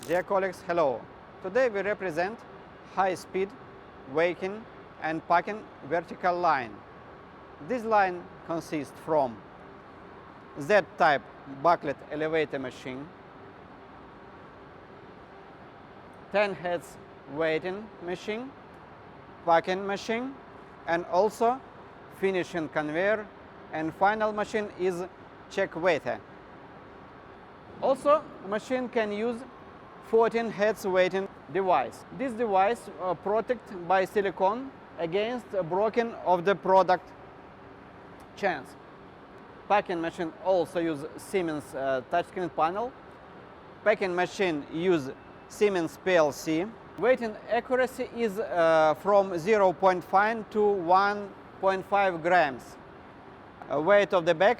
Dear colleagues, hello. Today we represent high-speed weighing and packing vertical line. This line consists from Z-type bucket elevator machine, 10 heads weighting machine, packing machine, and also finishing conveyor, and final machine is check weighter. Also, machine can use 14 heads weighting device. This device protected by silicone against breaking of the product chains. Packing machine also use Siemens touchscreen panel. Packing machine use Siemens PLC. Weighting accuracy is from 0.5 to 1.5 grams. Weight of the bag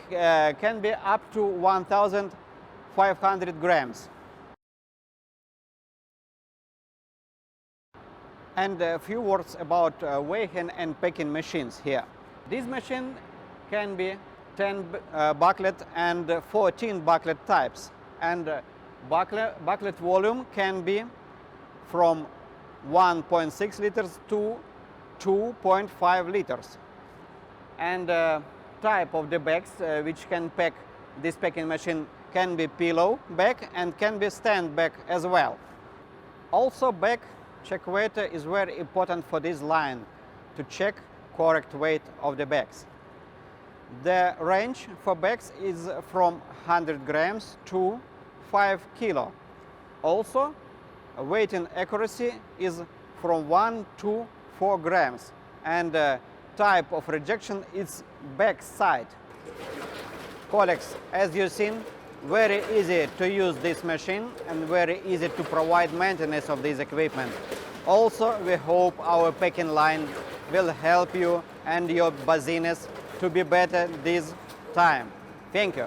can be up to 1,500 grams. And a few words about weighing and packing machines here. This machine can be 10 bucket and 14 bucket types, and bucket volume can be from 1.6 liters to 2.5 liters. And type of the bags which can pack this packing machine can be pillow bag and can be stand bag as well. Also, bag check weighter is very important for this line to check correct weight of the bags. The range for bags is from 100 grams to 5 kilo. Also, weighting accuracy is from 1 to 4 grams, and type of rejection is back side. Colleagues, as you've seen, very easy to use this machine and very easy to provide maintenance of this equipment. Also, we hope our packing line will help you and your business to be better this time. Thank you.